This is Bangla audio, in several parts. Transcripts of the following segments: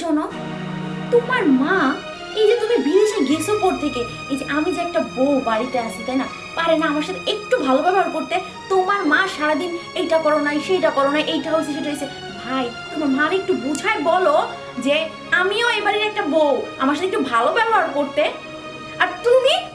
শোনো, তোমার মা এই যে তুমি বিদেশে গেছো পর থেকে, এই যে আমি যে একটা বউ বাড়িতে আছি তাই না, পারে না আমার সাথে একটু ভালো ব্যবহার করতে? তোমার মা সারাদিন এইটা করো নাই সেইটা করো নাই, এইটা হয়েছে সেটা হয়েছে। ভাই তোমার মার একটু বুঝায় বলো যে আমিও এই বাড়ির একটা বউ, আমার সাথে একটু ভালো ব্যবহার করতে। আর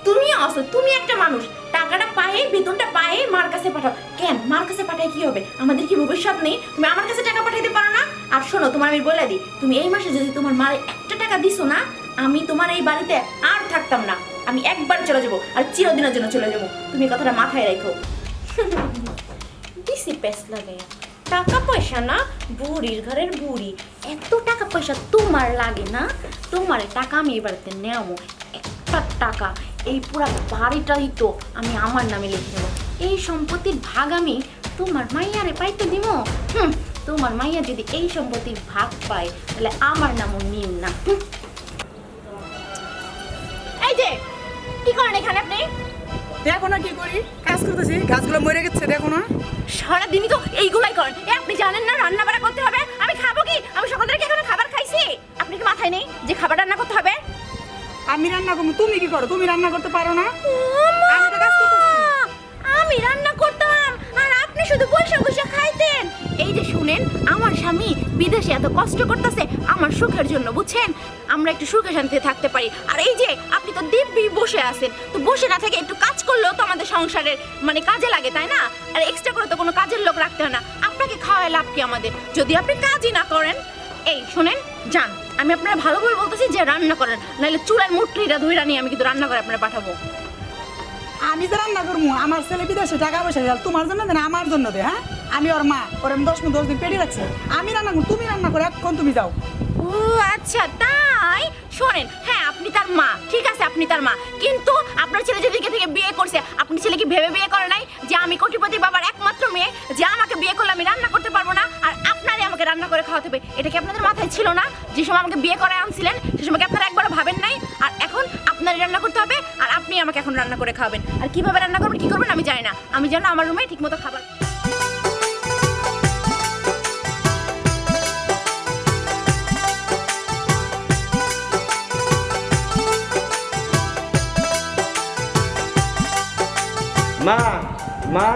তুমিও আসো, তুমি একটা মানুষ, টাকাটা পায়ে বেতনটা পায়ে মার কাছে পাঠাও। কেন মার কাছে পাঠায় কি হবে? আমাদের কি ভবিষ্যৎ নেই? তুমি আমার কাছে টাকা পাঠাইতে পারো না? আর শোনো, তোমার আমি বলে দিই, তুমি এই মাসে যদি তোমার মার একটা টাকা দিছো না, আমি তোমার এই বাড়িতে আর থাকতাম না, আমি একবার চলে যাবো, আর চিরদিনের জন্য চলে যাবো। তুমি কথাটা মাথায় রাখো। দিছি পেস লাগে, টাকা পয়সা না, বুড়ির ঘরের বুড়ি। এত টাকা পয়সা তোমার লাগে না? তোমার টাকা আমি এই বাড়িতে নেবো, একটা টাকা এই পুরা বাড়িটাই তো আমি আমার নামে লিখে দেবো। এই সম্পত্তির ভাগ আমি তোমার মাইয়ারে পাইতে দিব। তোমার মাইয়া যদি এই সম্পত্তির ভাগ পায় তাহলে আমার নামও নিম না। এই যে কি করেন এখানে আপনি? দেখো না কি করি, কাজ করতেছি, গাছগুলো মরে গেছে দেখো না। সারাদিনই তো এইগুলাই করেন। আপনি জানেন না রান্না বাড়া করতে হবে? আমি খাবো কি? আমি সকাল থেকে এখনো খাবার খাইছি। আপনি কি মাথায় নেই যে খাবার রান্না করতে হবে? আমি রান্না করবো, তুমি কি করো? তুমি রান্না করতে পারো না? আমি তো কাজ করতেছি। আমি রান্না করতাম আর আপনি শুধু বসে বসে খাইতেন। এই যে শুনেন, আমার স্বামী বিদেশে এত কষ্ট করতেছে আমার সুখের জন্য, বুঝছেন? আমরা একটু সুখে শান্তিতে থাকতে পারি। আর এই যে আপনি তো দিব্যি বসে আছেন, তো বসে না থেকে একটু কাজ করলেও তো আমাদের সংসারের মানে কাজে লাগে, তাই না? আর এক্সট্রা করে তো কোনো কাজের লোক রাখতে হয় না। আপনাকে খাওয়ায় লাভ কি আমাদের, যদি আপনি কাজই না করেন? এই শুনেন, যান, আমি আপনারা ভালোভাবে বলতেছি যে রান্না করেন, নাহলে চুলার মুঠরিটা ধুইরা নিয়ে আমি কিন্তু রান্না করে আপনারা পাঠাবো। আমি যে রান্না করবো, আমার ছেলে বিদেশে টাকা পয়সা দেয়, তোমার জন্য দেয় না আমার জন্য দে। হ্যাঁ, আমি ওর মা, ওর আমি 10 দিন পেটে রাখছি। আমি রান্না করবো, তুমি রান্না করে এখন তুমি যাও। ও আচ্ছা তাই। শোনেন, হ্যাঁ আপনি তার মা, ঠিক আছে আপনি তার মা, কিন্তু আপনার ছেলে যেদিকে থেকে বিয়ে করছে, আপনি ছেলে কি ভেবে বিয়ে করে নাই যে আমি কোটিপতি বাবার একমাত্র মেয়ে, যে আমাকে বিয়ে করলে আমি রান্না করতে পারবো না আর আপনারই আমাকে রান্না করে খাওয়াতে হবে? এটা কি আপনাদের মাথায় ছিল না? যে সময় আমাকে বিয়ে করে আনছিলেন সে সময় কি আপনারা একবারও ভাবেন নাই? আর এখন আপনারই রান্না করতে হবে আর আপনি আমাকে এখন রান্না করে খাওয়াবেন। আর কিভাবে রান্না করবেন কি করবেন আমি জানি না, আমি জানো আমার রুমে ঠিকমতো খাবার। মা, মা,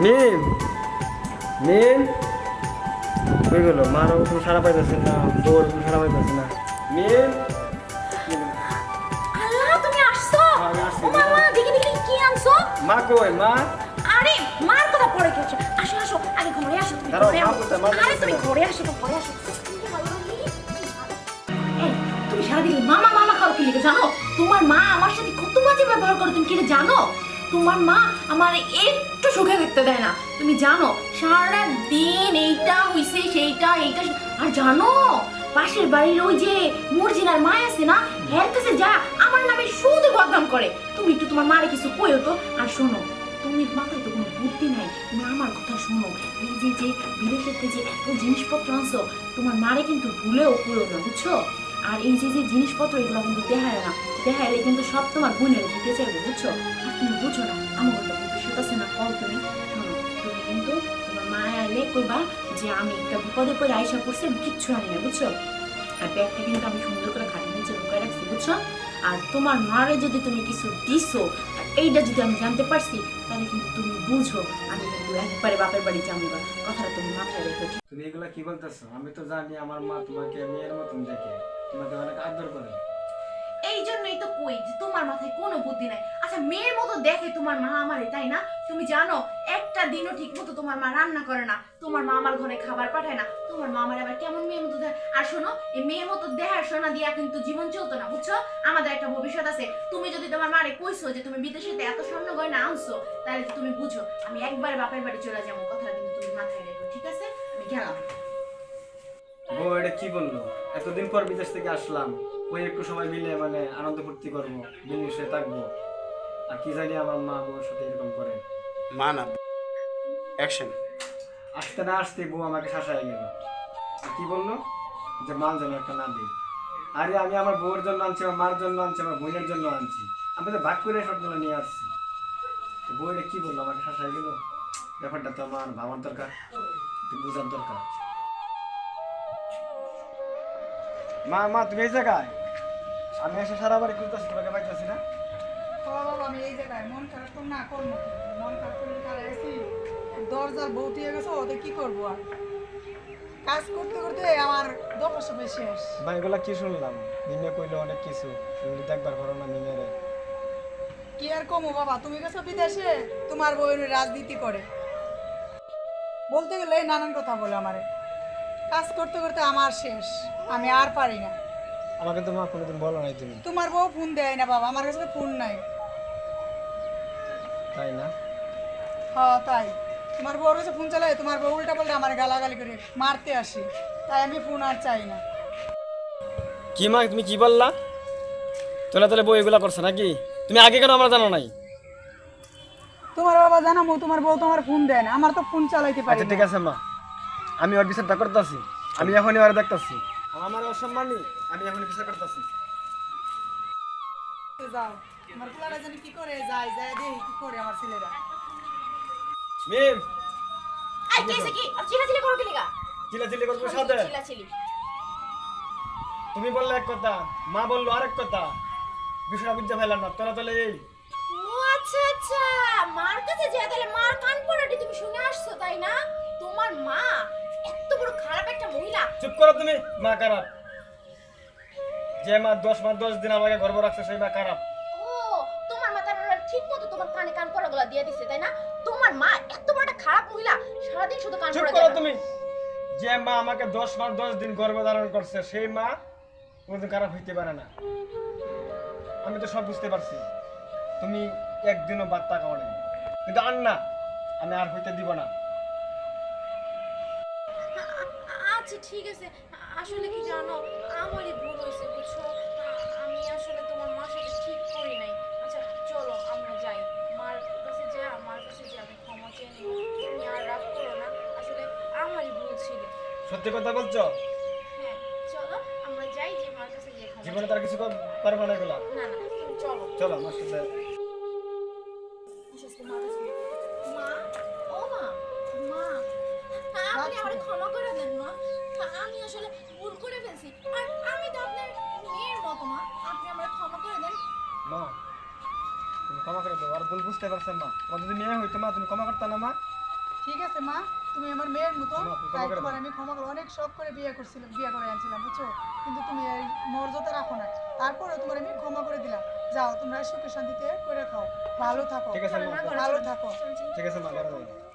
মিম, মিম, কই গেল? মারও কোনো সারা পাইতেছে না, বউর কোনো সারা পাইতেছে না। মিম, আল্লাহ তুমি আসছো? আমি আসছি। ও মামা, দেখি দেখি কি আনছো? মা কই? মা, আরে মার কথা পরে কি হচ্ছে? আসো আসো, আগে ঘরে আসো, তুমি দাঁড়াও, ঘরে মা আসো। কোথায়? মা আরে তুমি কোথায়? ঘরে আসো, ঘরে আসো। এই, তুমি সারাদিন মামা মামা খাও কি লিখে জানো? তোমার মা আমার সাথে কত বাজে ব্যবহার করে তুমি কি জানো? তোমার মা আমার একটু সুখে দেখতে দেয় না, তুমি জানো? সারা দিন এইটা হইছে সেইটা এইটা। আর জানো, পাশের বাড়ির ওই যে মর্জিনার মা আছে না, এর কাছে যা আমার নামে শুধু বদনাম করে। তুমি একটু তোমার মারে কিছু কইও তো। আর শোনো, তুমি মাথায় তো কোনো বুদ্ধি নাই, তুমি আমার কথা শোনো। এই যে যে বিদেশের থেকে যে এত জিনিসপত্র আনছো, তোমার মারে কিন্তু ভুলেও করো না, বুঝছো? আর এই যে যে জিনিসপত্র এগুলো কিন্তু দেখায় না, দেখাইলে কিন্তু সব তোমার বোনের দিতে চাইবে, বুঝছো? আর তুমি বুঝো না আমার একটা ভবিষ্যৎ আছে না, কল তুমি শোনো, তুমি কিন্তু তোমার মা আইলে কইবা যে আমি একটা বিপদে পড়ে আইসা পড়ছি, আমি কিচ্ছু আনি না, বুঝছো? আর ব্যাগটা কিন্তু আমি সুন্দর করে খাটের নিচে লুকায় রাখছি, বুঝছো? আর তোমার মারে যদি তুমি কিছু দিছো আর এইটা যদি আমি জানতে পারছি, তাহলে কিন্তু তুমি বুঝো আমি কিন্তু একবারে বাপের বাড়ি যাবো। কথাটা তুমি মাথায় রেখো। তুমি এগুলা কি বলতেছো? আমি তো জানি আমার মা তোমাকে মেয়ের মতন দেখে, তোমাকে অনেক আদর করে। এই জন্যই তো কই যে তোমার মাথায় কোনো বুদ্ধি নাই। আচ্ছা মেয়ের মতো দেখে তোমার মা আমারে, তাই না? তুমি জানো একটা দিনও ঠিক মতো তোমার মা রান্না করে না, তোমার মা আমার ঘরে খাবার পাঠায় না, তোমার মা আমার আবার কেমন মেয়ের মতো দেয়। আর শোনো, এই মেয়ের মতো দেহার সোনা দিয়া কিন্তু জীবন চলতো না, বুঝছো? আমাদের একটা ভবিষ্যৎ আছে। তুমি যদি তোমার মারে কইছো যে তুমি বিদেশেতে এত স্বর্ণ গয়না আনছো, তাহলে তুমি বুঝো আমি একবারে বাপের বাড়ি চলে যাবো। কথাটা কিন্তু তুমি মাথায় রেখো, ঠিক আছে? আমি গেলাম। বউ এটা কি বললো? এতদিন পর বিদেশ থেকে আসলাম, ওই একটু সময় মিলে মানে আনন্দ ফুর্তি করবো, মিলেমিশে থাকবো, আর কি জানি আমার মা বউর সাথে এরকম করে। মা না, অ্যাকশন। আসতে না আসতে বউ আমাকে শাসায় গেল। আর কি বললো? যে মাল যেন একটা না দিই। আরে আমি আমার বউর জন্য আনছি, আমার মার জন্য আনছি, আমার বোনের জন্য আনছি, আমি তো ভাগ করে সবগুলো নিয়ে আসছি। বউ এটা কি বললো? আমাকে শাসায় গেল। ব্যাপারটা তো আমার ভাবার দরকার, একটু বোঝার দরকার। মা মা তুমি এই জায়গায়? আমি এসে সারা বাড়ি খুঁজতেছি, তোমাকে পাইতেছি না। ও বাবা আমি এই জায়গায় মন খারাপ তো না করবো কি? মন খারাপ করে কারে আছি দরজার বউটি হয়ে গেছে ওদের কি করবো আর কাজ করতে করতে আমার দফা সবাই শেষ ভাই এগুলা কি শুনলাম? মিনে কইলো অনেক কিছু, এগুলি দেখবার পারো না মিনের। কি আর কমো বাবা তুমি গেছো বিদেশে তোমার বউয়ের রাজনীতি করে বলতে গেলে নানান কথা বলে আমারে কাজ করতে করতে আমার শেষ আমি আর পারি না আমাকে তো মা কোনোদিন বলো নাই তুমি। তোমার বউ ফোন দেয় না বাবা আমার কাছে ফোন নাই তাই না? হ্যাঁ তাই তোমার বউর কাছে ফোন চালায় তোমার বউ উল্টা পাল্টা আমার গালাগালি করে মারতে আসি তাই আমি ফোন আর চাই না কি মা তুমি কি বললা? তোলা তোলে বউ এগুলা করছে নাকি? তুমি আগে কেন আমরা জানো নাই? তোমার বাবা জানামো তোমার বউ তোমার ফোন দেয় না আমার তো ফোন চালাইতে পারি আচ্ছা ঠিক আছে মা, আমি ওর বিচারটা করতেছি। আমি এখনই ওর দেখতেছি। আমার অসম্মানই, আমি এখনই বিচার করতেছি। যাও আমার পোলাটা জানি কি করে যায় যায় দেখি কি করে আমার ছেলেরা মিম আই কেসে কি আর চিল্লাচিল্লি করো কি লাগা? চিল্লাচিল্লি করবো সাথে? চিল্লাচিল্লি তুমি বললে এক কথা, মা বললো আরেক কথা, বিষয়টা বুঝতে পারলাম না। তোলা তোলে এই ও আচ্ছা আচ্ছা, মার কাছে যে তাহলে মার কান পড়াটি তুমি শুনে আসছো তাই না? তোমার মা এত বড় খারাপ একটা মহিলা। চুপ করো তুমি। মা খারাপ? যে মা 10 মাস 10 দিন আমাকে গর্ভ রাখছে সেই মা খারাপ? ও তোমার মা তার ঠিক মতো তোমার কানে কান পড়াগুলো দিয়ে দিছে তাই না? তোমার মা এত বড় একটা খারাপ মহিলা, সারাদিন শুধু কান চুপ পড়া করো দেয়। তুমি। যে মা আমাকে 10 মাস 10 দিন গর্ভ ধারণ করছে সেই মা কোনোদিন খারাপ হইতে পারে না। আমি তো সব বুঝতে পারছি। তুমি একদিনও বাদ তাকাও না, কিন্তু আর না, আমি আর হইতে দিব না। আচ্ছা ঠিক আছে, আসলে কি জানো আমারই ভুল হয়েছে বুঝছো, আমি আসলে তোমার মার সাথে ঠিক করি নাই। আচ্ছা চলো আমরা যাই, মার কাছে যাই, আমার কাছে যাই, আমি ক্ষমা চেয়ে নিব। তুমি আর রাগ করো না, আসলে আমারই ভুল ছিল। সত্যি কথা বলছো? হ্যাঁ চলো আমরা যাই, যে মার কাছে যাই ক্ষমা জীবনে চেয়ে তার কিছু পারবে না এগুলা। নিবো। না না তুমি চলো। চলো আমার সাথে। আচ্ছা, তোমার কাছে মা, ও মা, মা আপনি আমার ক্ষমা করে দেন মা, আমি আসলে ভুল করে ফেলছি, আর আমি তো আপনার মেয়ের মতো মা, আপনি আমার ক্ষমা করে দেন। মা তুমি ক্ষমা করে দাও, আর ভুল বুঝতে পারছেন মা। তোমার যদি মেয়ে হইতো মা তুমি ক্ষমা করতে না মা? ঠিক আছে মা তুমি আমার মেয়ের মতো মা, তুমি ক্ষমা তাই করে তোমার দাও। আমি ক্ষমা করে অনেক শখ করে বিয়ে করছিলাম বিয়ে করে আনছিলাম বুঝছো কিন্তু তুমি এই মর্যাদা রাখো না তারপরে তোমার আমি ক্ষমা করে দিলাম যাও তোমরা সুখে শান্তিতে করে খাও ভালো থাকো ঠিক আছে মা, ভালো থাকো ঠিক আছে মা, ঘরে যাও।